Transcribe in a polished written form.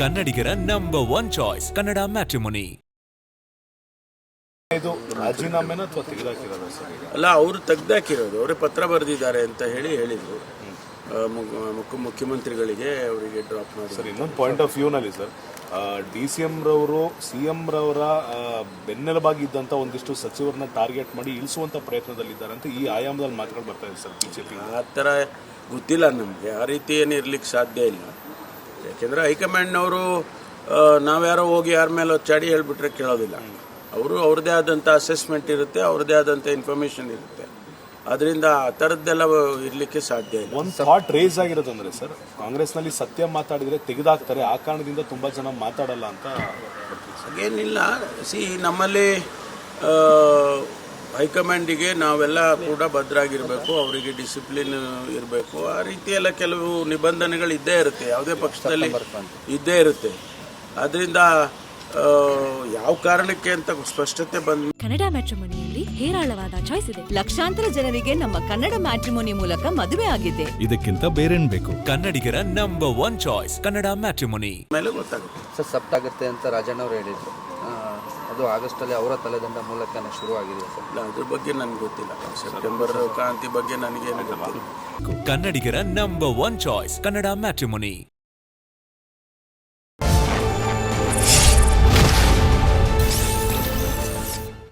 ಕನ್ನಡಿಗರ number 1 choice Kannada matrimony. ಇದು ರಾಜೀನಾಮೆನ ಅಥವಾ ತೆಗೆದಾಕಿರೋದು ಸರ್? ಅಲ್ಲ, ಅವರು ತೆಗೆದಾಕಿರೋದು. ಅವರೇ ಪತ್ರ ಬರೆದಿದ್ದಾರೆ ಅಂತ ಹೇಳಿದರು ಮುಖ್ಯಮಂತ್ರಿಗಳಿಗೆ, ಅವರಿಗೆ ಡ್ರಾಪ್ ಮಾಡಿ. ಸರ್, ಇನ್ನೊಂದು ಪಾಯಿಂಟ್ ಆಫ್ ವ್ಯೂನಲ್ಲಿ ಸರ್, DCM ರವರು CM ರವರ ಬೆನ್ನೆಲುಬಾಗಿದ್ದಂಥ ಒಂದಿಷ್ಟು ಸಚಿವರನ್ನ ಟಾರ್ಗೆಟ್ ಮಾಡಿ ಇಳಿಸುವಂಥ ಪ್ರಯತ್ನದಲ್ಲಿದ್ದಾರೆ ಅಂತ ಈ ಆಯಾಮದಲ್ಲಿ ಮಾತುಗಳು ಬರ್ತಾ ಇದೆ ಸರ್. BJP ಆ ಥರ ಗೊತ್ತಿಲ್ಲ ನಮಗೆ. ಆ ರೀತಿ ಏನು ಇರ್ಲಿಕ್ಕೆ ಸಾಧ್ಯ ಇಲ್ಲ. ಯಾಕೆಂದರೆ ಹೈಕಮಾಂಡ್ನವರು ನಾವ್ಯಾರೋ ಹೋಗಿ ಯಾರ ಮೇಲೆ ಚಾಡಿ ಹೇಳ್ಬಿಟ್ರೆ ಕೇಳೋದಿಲ್ಲ. ಅವರು ಅವ್ರದ್ದೇ ಆದಂಥ ಅಸೆಸ್ಮೆಂಟ್ ಇರುತ್ತೆ, ಅವ್ರದ್ದೇ ಆದಂಥ ಇನ್ಫಾರ್ಮೇಷನ್ ಇರುತ್ತೆ. ಅದರಿಂದ ಆ ಥರದ್ದೆಲ್ಲ ಇರಲಿಕ್ಕೆ ಸಾಧ್ಯ ಇಲ್ಲ. ಒಂದು ಥಾಟ್ ರೇಸ್ ಆಗಿರೋದಂದ್ರೆ ಸರ್, ಕಾಂಗ್ರೆಸ್ನಲ್ಲಿ ಸತ್ಯ ಮಾತಾಡಿದರೆ ತೆಗೆದಾಕ್ತಾರೆ, ಆ ಕಾರಣದಿಂದ ತುಂಬ ಜನ ಮಾತಾಡಲ್ಲ ಅಂತ. ಹಾಗೇನಿಲ್ಲ. ನಮ್ಮಲ್ಲಿ ಹೈಕಮಾಂಡಿಗೆ ನಾವೆಲ್ಲ ಕೂಡ ಭದ್ರಾಗಿರಬೇಕು, ಅವರಿಗೆ ಡಿಸಿಪ್ಲಿನ್ ಇರಬೇಕು. ಆ ರೀತಿಯೆಲ್ಲ ಕೆಲವು ನಿಬಂಧನೆಗಳು ಇದ್ದೇ ಇರುತ್ತೆ, ಯಾವುದೇ ಪಕ್ಷದಲ್ಲಿ ಇದ್ದೇ ಇರುತ್ತೆ. ಅದರಿಂದ ಯಾವ ಕಾರಣಕ್ಕೆ ಅಂತ ಸ್ಪಷ್ಟತೆ ಬಂದ ಕನ್ನಡ ಮ್ಯಾಟ್ರಿಮೋನಿಯಲ್ಲಿ ಹೇರಾಳವಾದ ಚಾಯ್ಸ್ ಇದೆ. ಲಕ್ಷಾಂತರ ಜನರಿಗೆ ನಮ್ಮ ಕನ್ನಡ ಮ್ಯಾಟ್ರಿಮೋನಿ ಮೂಲಕ ಮದುವೆ ಆಗಿದೆ. ಇದಕ್ಕಿಂತ ಬೇರೇನ್ ಬೇಕು? ಕನ್ನಡಿಗರ ನಂಬರ್ 1 ಚಾಯ್ಸ್ ಕನ್ನಡ ಮ್ಯಾಟ್ರಿಮೋನಿ ಮೇಲೆ ಗೊತ್ತಾಗುತ್ತೆ. ಸರ್, ಸಪ್ತಾಗುತ್ತೆ ಅಂತ ರಾಜಣ್ಣವ್ರು ಹೇಳಿದ್ರು. ಅದು ಆಗಸ್ಟಲ್ಲಿ ಅವರ ತಲೆದಂಡ ಮೂಲಕನೇ ಶುರುವಾಗಿದೆ ಸರ್. ಇಲ್ಲ, ಅದ್ರ ಬಗ್ಗೆ ನನಗೆ ಗೊತ್ತಿಲ್ಲ. ಸೆಪ್ಟೆಂಬರ್ ಕ್ರಾಂತಿ ಬಗ್ಗೆ ನನಗೇನು ಗೊತ್ತಿಲ್ಲ. ಕನ್ನಡಿಗರ ನಂಬರ್ 1 ಚಾಯ್ಸ್ ಕನ್ನಡ ಮ್ಯಾಟ್ರಿಮೋನಿ.